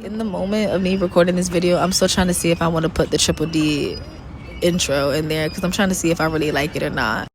in the moment of me recording this video, I'm still trying to see if I want to put the Triple D intro in there, because I'm trying to see if I really like it or not.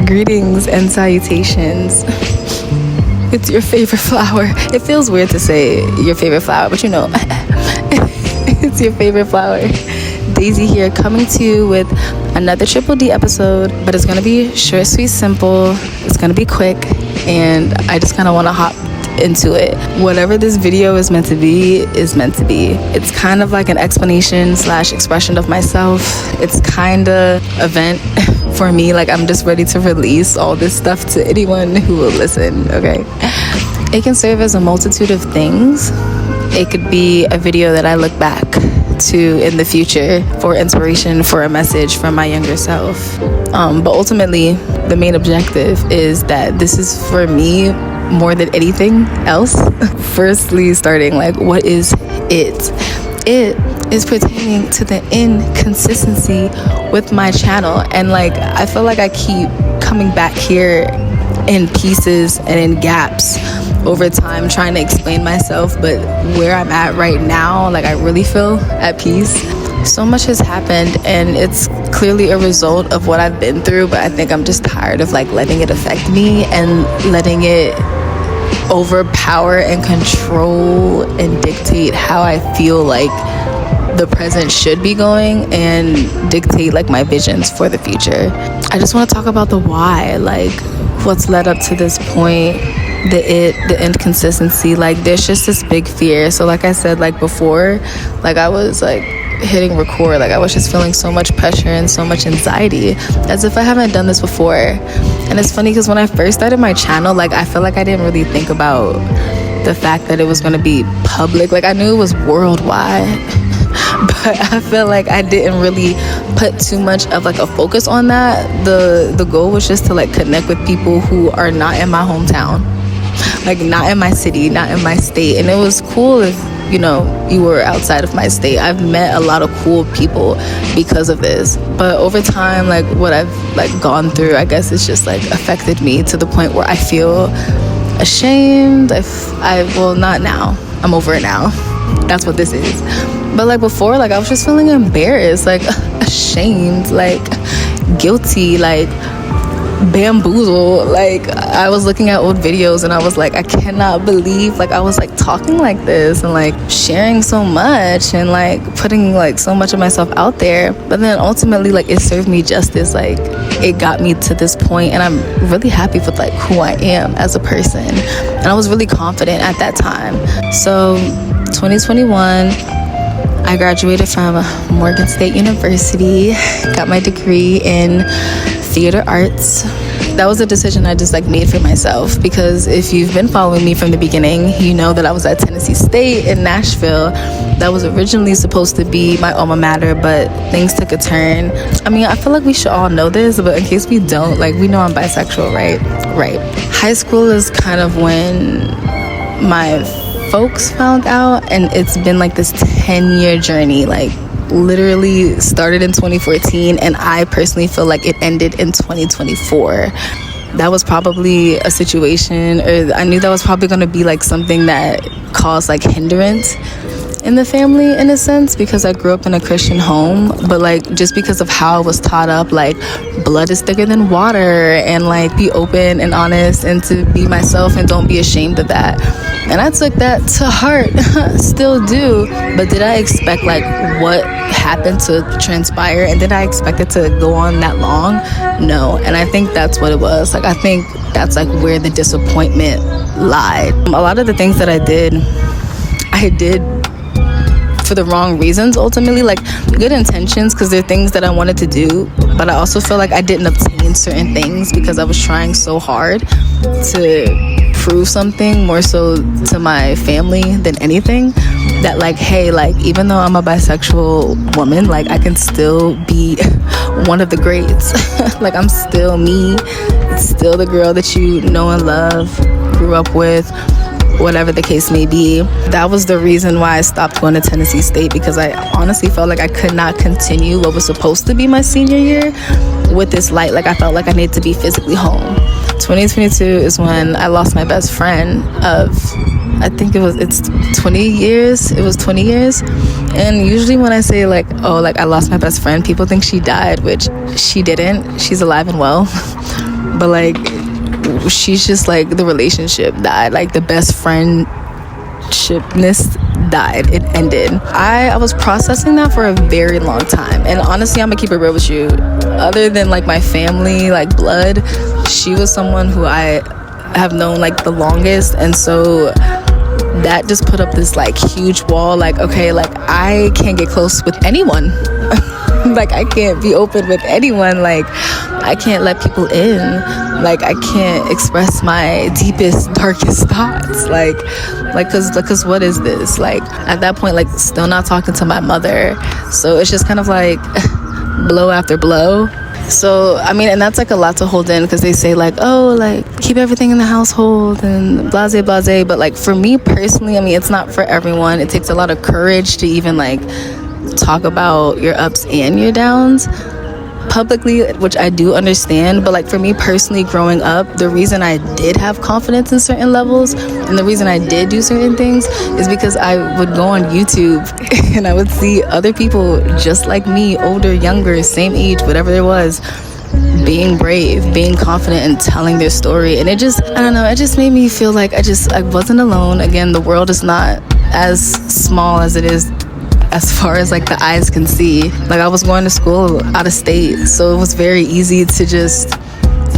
Greetings and salutations. It's your favorite flower. It feels weird to say your favorite flower, but you know, it's your favorite flower. Daisy here, coming to you with another Triple D episode, but it's gonna be short, sweet, simple. It's gonna be quick, and I just kind of want to hop into it. Whatever this video is meant to be is meant to be. It's kind of like an explanation / expression of myself. It's kind of a vent for me. Like, I'm just ready to release all this stuff to anyone who will listen. Okay, it can serve as a multitude of things. It could be a video that I look back to in the future for inspiration, for a message from my younger self, but ultimately the main objective is that this is for me more than anything else. Firstly, starting like, what is it? It is pertaining to the inconsistency with my channel, and like, I feel like I keep coming back here in pieces and in gaps over time, trying to explain myself, but where I'm at right now, like, I really feel at peace. So much has happened, and it's clearly a result of what I've been through, but I think I'm just tired of like letting it affect me and letting it overpower and control and dictate how I feel like the present should be going, and dictate like my visions for the future. I just want to talk about the why, like what's led up to this point, the inconsistency. Like, there's just this big fear. So like I said, like before, like I was like hitting record, like I was just feeling so much pressure and so much anxiety, as if I haven't done this before. And it's funny because when I first started my channel, like I feel like I didn't really think about the fact that it was going to be public. Like, I knew it was worldwide, but I feel like I didn't really put too much of like a focus on that. The goal was just to like connect with people who are not in my hometown, like not in my city, not in my state. And it was cool if, you know, you were outside of my state. I've met a lot of cool people because of this, but over time, like what I've like gone through, I guess it's just like affected me to the point where I feel ashamed. Well, not now, I'm over it now. That's what this is. But like before, like I was just feeling embarrassed, like ashamed, like guilty, like bamboozled. Like, I was looking at old videos and I was like, I cannot believe like I was like talking like this and like sharing so much and like putting like so much of myself out there. But then ultimately, like, it served me justice. Like, it got me to this point, and I'm really happy with like who I am as a person, and I was really confident at that time. So 2021, I graduated from Morgan State University, got my degree in theater arts. That was a decision I just like made for myself, because if you've been following me from the beginning, you know that I was at Tennessee State in Nashville. That was originally supposed to be my alma mater, but things took a turn. I mean, I feel like we should all know this, but in case we don't, like, we know I'm bisexual, right? Right. High school is kind of when my folks found out, and it's been like this 10-year journey, like literally started in 2014, and I personally feel like it ended in 2024. That was probably a situation, or I knew that was probably going to be like something that caused like hindrance in the family, in a sense, because I grew up in a Christian home. But like, just because of how I was taught up, like, blood is thicker than water, and like, be open and honest and to be myself and don't be ashamed of that. And I took that to heart, still do. But did I expect like what happened to transpire, and did I expect it to go on that long? No. And I think that's what it was. Like, I think that's like where the disappointment lied. A lot of the things that I did for the wrong reasons, ultimately, like good intentions, because they're things that I wanted to do, but I also feel like I didn't obtain certain things because I was trying so hard to prove something, more so to my family than anything, that like, hey, like even though I'm a bisexual woman, like I can still be one of the greats. Like I'm still me, still the girl that you know and love, grew up with, whatever the case may be. That was the reason why I stopped going to Tennessee State, because I honestly felt like I could not continue what was supposed to be my senior year with this light. Like I felt like I needed to be physically home. 2022 is when I lost my best friend of, I think it's 20 years. It was 20 years. And usually when I say like, oh, like I lost my best friend, people think she died, which she didn't. She's alive and well. But like, she's just like, the relationship died. Like the best friendshipness died. It ended. I was processing that for a very long time. And honestly, I'm gonna keep it real with you. Other than like my family, like blood, she was someone who I have known like the longest. And so that just put up this like huge wall. Like, okay, like I can't get close with anyone. Like I can't be open with anyone. Like I can't let people in. Like I can't express my deepest, darkest thoughts. Like cause what is this? Like at that point, like still not talking to my mother. So it's just kind of like blow after blow. So I mean, and that's like a lot to hold in, because they say like, oh, like keep everything in the household and blase blase. But like for me personally, I mean, it's not for everyone. It takes a lot of courage to even like talk about your ups and your downs publicly, which I do understand. But like for me personally, growing up, the reason I did have confidence in certain levels and the reason I did do certain things is because I would go on YouTube and I would see other people just like me, older, younger, same age, whatever there was, being brave, being confident, and telling their story. And it just, I don't know, it just made me feel like I wasn't alone. Again, the world is not as small as it is as far as like the eyes can see. Like I was going to school out of state, so it was very easy to just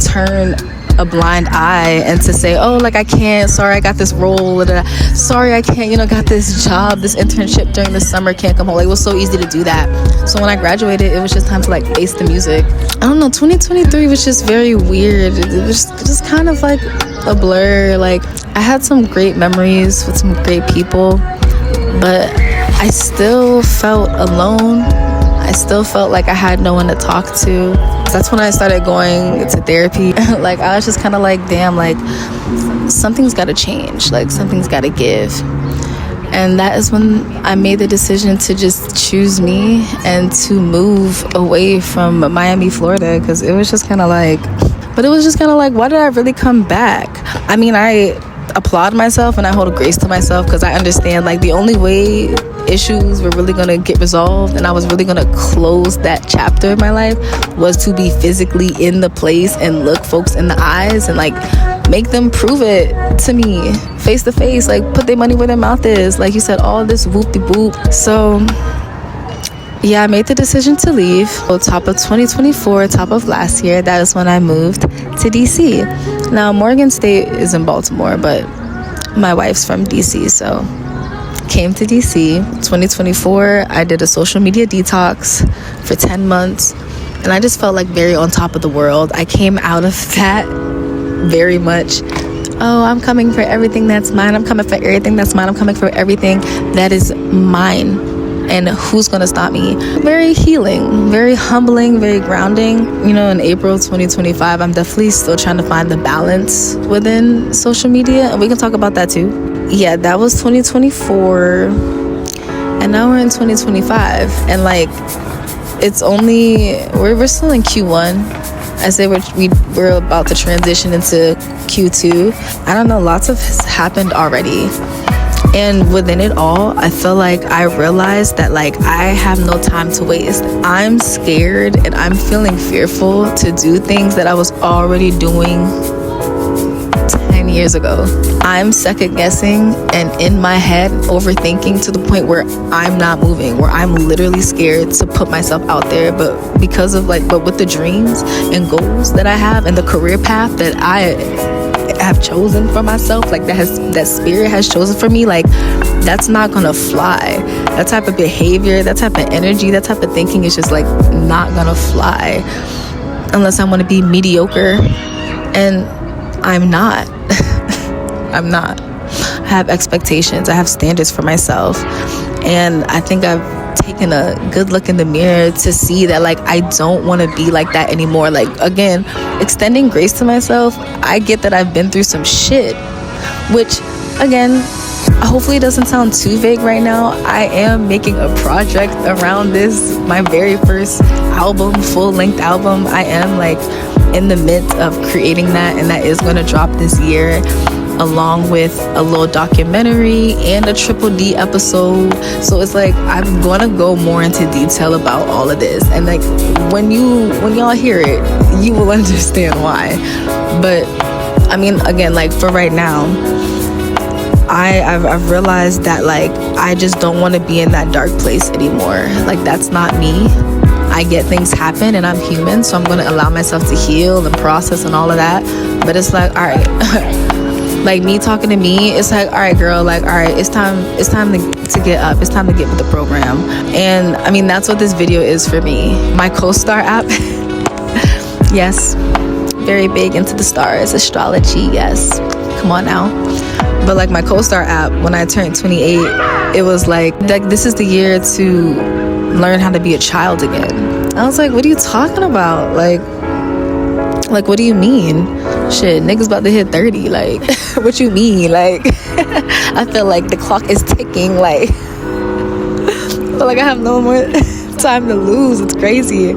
turn a blind eye and to say, oh, like I can't, sorry, I got this role, sorry, I can't, got this job, this internship during the summer, can't come home. Like it was so easy to do that. So when I graduated, it was just time to like face the music. I don't know, 2023 was just very weird. It was just kind of like a blur. Like I had some great memories with some great people, but I still felt alone. I still felt like I had no one to talk to. That's when I started going to therapy. Like I was just kind of like, damn, like something's got to change. Like something's got to give. And that is when I made the decision to just choose me and to move away from Miami, Florida, because it was just kind of like, why did I really come back? I mean, I applaud myself and I hold a grace to myself, because I understand like the only way issues were really gonna get resolved and I was really gonna close that chapter of my life was to be physically in the place and look folks in the eyes and like make them prove it to me face to face, like put their money where their mouth is, like you said, all this whoop-de-whoop. So yeah, I made the decision to leave. So top of 2024, top of last year, that is when I moved to DC. Now Morgan State is in Baltimore, but my wife's from DC, so came to DC. 2024, I did a social media detox for 10 months, and I just felt like very on top of the world. I came out of that very much, oh, I'm coming for everything that's mine, I'm coming for everything that's mine, I'm coming for everything that is mine, and who's gonna stop me? Very healing, very humbling, very grounding. In April 2025, I'm definitely still trying to find the balance within social media, and we can talk about that too. Yeah, that was 2024, and now we're in 2025, and like it's only, we're still in Q1. I say we're about to transition into Q2. I don't know, lots of has happened already, and within it all, I feel like I realized that like I have no time to waste. I'm scared and I'm feeling fearful to do things that I was already doing 10 years ago. I'm second guessing and in my head overthinking to the point where I'm not moving, where I'm literally scared to put myself out there. But because of but with the dreams and goals that I have and the career path that I have chosen for myself, like that spirit has chosen for me, like that's not gonna fly. That type of behavior, that type of energy, that type of thinking is just like not gonna fly unless I want to be mediocre, and I'm not. I'm not. I have expectations, I have standards for myself, and I think I've taken a good look in the mirror to see that like I don't want to be like that anymore. Like, again, extending grace to myself. I get that I've been through some shit, which again, hopefully it doesn't sound too vague right now. I am making a project around this, my very first album, full-length album. I am like in the midst of creating that, and that is going to drop this year, along with a little documentary and a Triple D episode. So it's like I'm gonna go more into detail about all of this, and like when y'all hear it, you will understand why. But I mean, again, like for right now, I've realized that like I just don't want to be in that dark place anymore. Like, that's not me. I get things happen and I'm human, so I'm going to allow myself to heal and process and all of that. But it's like, all right, like me talking to me, it's like, all right, girl, like, all right, it's time to get up. It's time to get with the program. And I mean, that's what this video is for me. My co-star app, yes, very big into the stars, astrology, yes, come on now. But like my co-star app, when I turned 28, it was like this is the year to learn how to be a child again. I was like, what are you talking about? Like what do you mean? Shit, niggas about to hit 30. Like, what you mean? Like, I feel like the clock is ticking. Like, I feel like I have no more time to lose. It's crazy.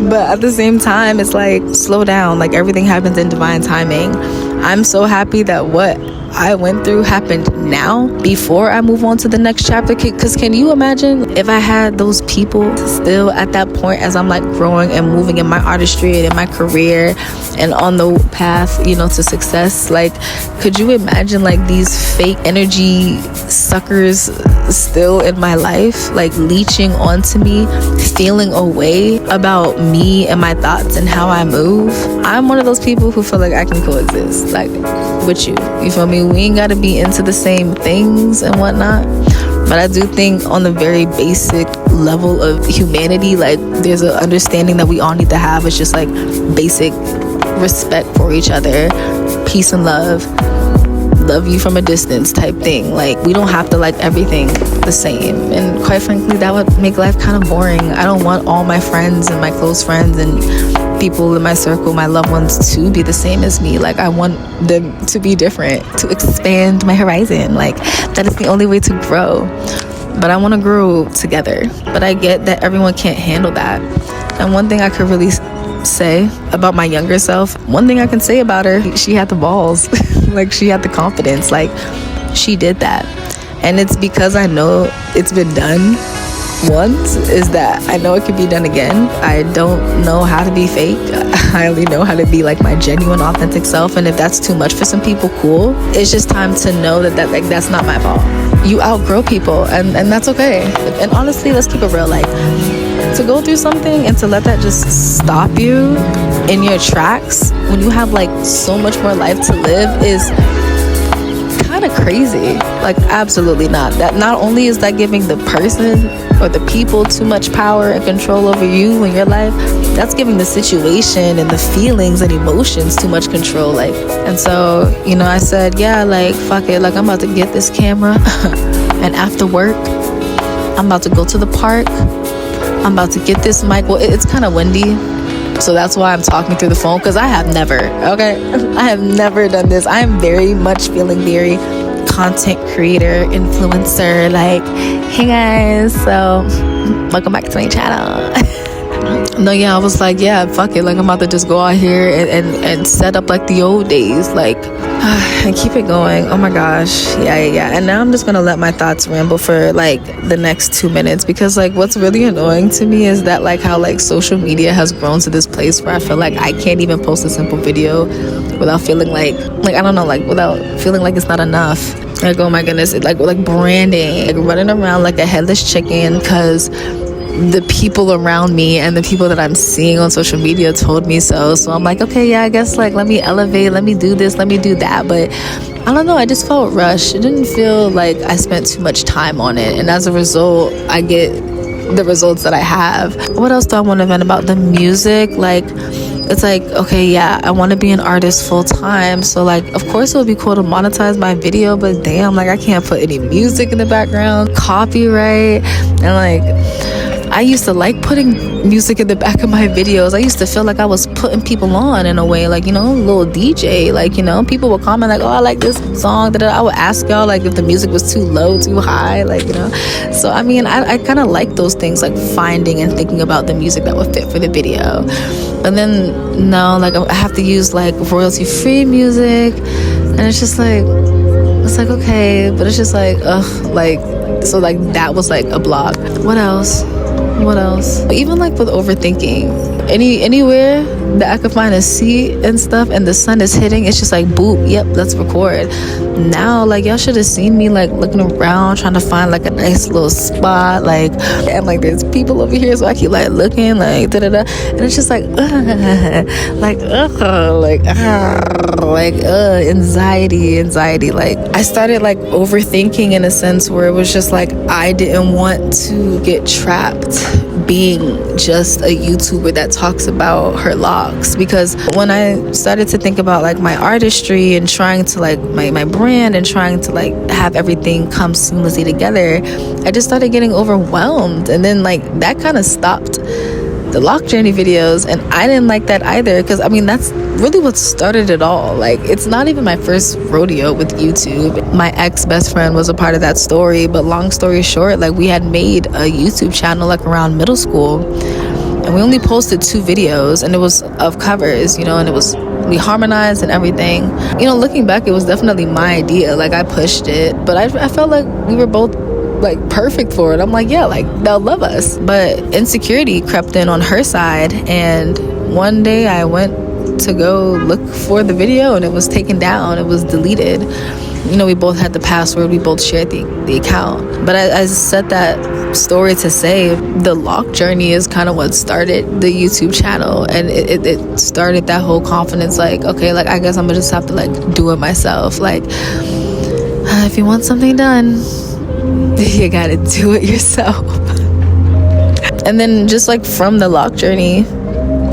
But at the same time, it's like, slow down. Like, everything happens in divine timing. I'm so happy that what I went through happened now before I move on to the next chapter. Because can you imagine if I had those people still at that point as I'm like growing and moving in my artistry and in my career and on the path, you know, to success? Like, could you imagine like these fake energy suckers still in my life, like leeching onto me, feeling a way about me and my thoughts and how I move? I'm one of those people who feel like I can coexist like with you feel me? We ain't gotta be into the same things and whatnot, but I do think on the very basic level of humanity, like there's an understanding that we all need to have. It's just like basic respect for each other, peace and love you from a distance type thing. Like, we don't have to like everything the same, and quite frankly that would make life kind of boring. I don't want all my friends and my close friends and people in my circle, my loved ones, to be the same as me. Like, I want them to be different, to expand my horizon. Like, that is the only way to grow. But I want to grow together. But I get that everyone can't handle that. And one thing I could really say about my younger self, one thing I can say about her, she had the balls. Like, she had the confidence. Like, she did that. And it's because I know it's been done once, is that I know it could be done again. I don't know how to be fake. I only know how to be like my genuine, authentic self. And if that's too much for some people, cool. It's just time to know that like that's not my fault. You outgrow people, and that's okay. And honestly, let's keep it real. Like, to go through something and to let that just stop you in your tracks when you have like so much more life to live is kind of crazy. Like, absolutely not. That not only is that giving the person or the people too much power and control over you in your life, that's giving the situation and the feelings and emotions too much control. Like, and so, you know, I said, yeah, like, fuck it, like, I'm about to get this camera and after work I'm about to go to the park, I'm about to get this mic. Well, it's kind of windy, so that's why I'm talking through the phone, because I have never done this. I am very much feeling very content creator, influencer, like, hey guys, so welcome back to my channel. No, yeah, I was like, yeah, fuck it, like, I'm about to just go out here and set up like the old days, like, and keep it going. Oh my gosh, yeah. And now I'm just gonna let my thoughts ramble for like the next 2 minutes, because like what's really annoying to me is that like how like social media has grown to this place where I feel like I can't even post a simple video without feeling like I don't know, like without feeling like it's not enough. Like, oh my goodness, like branding, like running around like a headless chicken because the people around me and the people that I'm seeing on social media told me so. So I'm like, okay, yeah, I guess like let me elevate, let me do this, let me do that. But I don't know, I just felt rushed. It didn't feel like I spent too much time on it, and as a result I get the results that I have. What else do I want to vent about? The music, like, it's like, okay, yeah, I want to be an artist full time, so like of course it would be cool to monetize my video, but damn, like I can't put any music in the background, copyright. And like I used to like putting music in the back of my videos. I used to feel like I was putting people on in a way, like, you know, little DJ, like, you know, people would comment like, oh, I like this song, I would ask y'all like if the music was too low, too high, like, you know. So I mean, I kind of like those things, like finding and thinking about the music that would fit for the video. But then no, like I have to use like royalty free music, and it's just like, it's like, okay, but it's just like, ugh, like, so like that was like a block. What else? Even like with overthinking, anywhere that I could find a seat and stuff and the sun is hitting, it's just like boop, yep, let's record. Now like y'all should have seen me like looking around trying to find like a nice little spot, like, and like there's people over here, so I keep like looking like da-da-da, and it's just like anxiety. Like I started like overthinking in a sense where it was just like I didn't want to get trapped being just a YouTuber that talks about her locks, because when I started to think about like my artistry and trying to like my brand and trying to like have everything come seamlessly together, I just started getting overwhelmed, and then like that kind of stopped the lock journey videos, and I didn't like that either, because I mean that's really what started it all. Like it's not even my first rodeo with YouTube. My ex-best friend was a part of that story, but long story short, like we had made a YouTube channel like around middle school, and we only posted 2 videos, and it was of covers, you know, and it was, we harmonized and everything. You know, looking back, it was definitely my idea, like I pushed it, but I felt like we were both like perfect for it. I'm like, yeah, like they'll love us. But insecurity crept in on her side, and one day I went to go look for the video and it was taken down, it was deleted. You know, we both had the password, we both shared the account. But I said that story to say the lock journey is kind of what started the YouTube channel, and it started that whole confidence, like, okay, like I guess I'm gonna just have to like do it myself. Like if you want something done, you gotta do it yourself. And then just like from the lock journey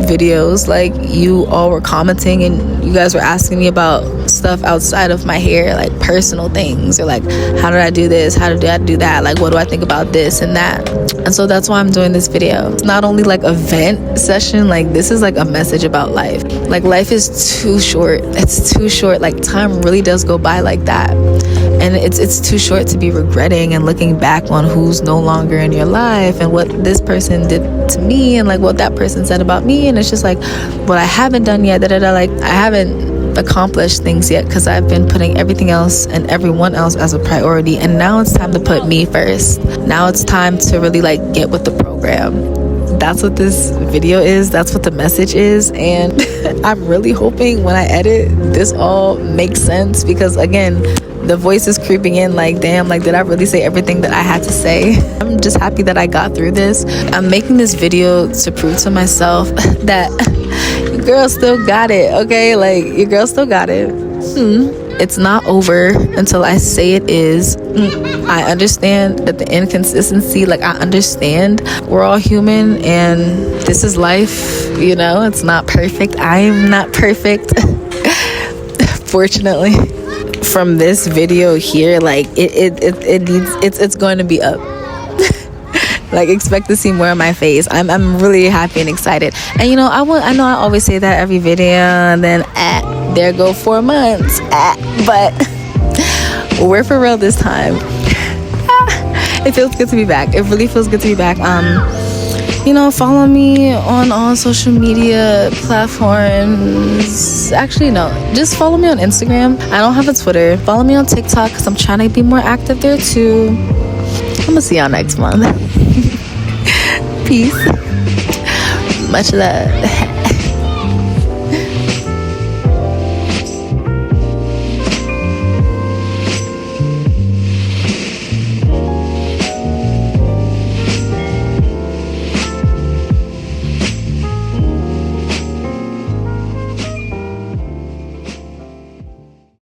videos, like you all were commenting and you guys were asking me about stuff outside of my hair, like personal things, or like how did I do this, how did I do that, like what do I think about this and that. And so that's why I'm doing this video. It's not only like a vent session, like this is like a message about life. Like life is too short, it's too short, like time really does go by like that, and it's too short to be regretting and looking back on who's no longer in your life and what this person did to me and like what that person said about me. And it's just like what I haven't done yet, like I haven't accomplished things yet because I've been putting everything else and everyone else as a priority, and now it's time to put me first. Now it's time to really like get with the program. That's what this video is, that's what the message is. And I'm really hoping when I edit this all makes sense, because again, the voice is creeping in like, damn, like did I really say everything that I had to say? I'm just happy that I got through this. I'm making this video to prove to myself that your girl still got it, okay? Like your girl still got it. It's not over until I say it is. I understand that the inconsistency, like I understand we're all human and this is life, you know, it's not perfect. I'm not perfect, fortunately. From this video here, like it's going to be up. Like expect to see more of my face. I'm really happy and excited. And you know, I know I always say that every video, and then there go 4 months. But we're for real this time. It feels good to be back. It really feels good to be back. You know, follow me on all social media platforms. Actually, no, just follow me on Instagram. I don't have a Twitter. Follow me on TikTok because I'm trying to be more active there too. I'm gonna see y'all next month. Peace. Much love.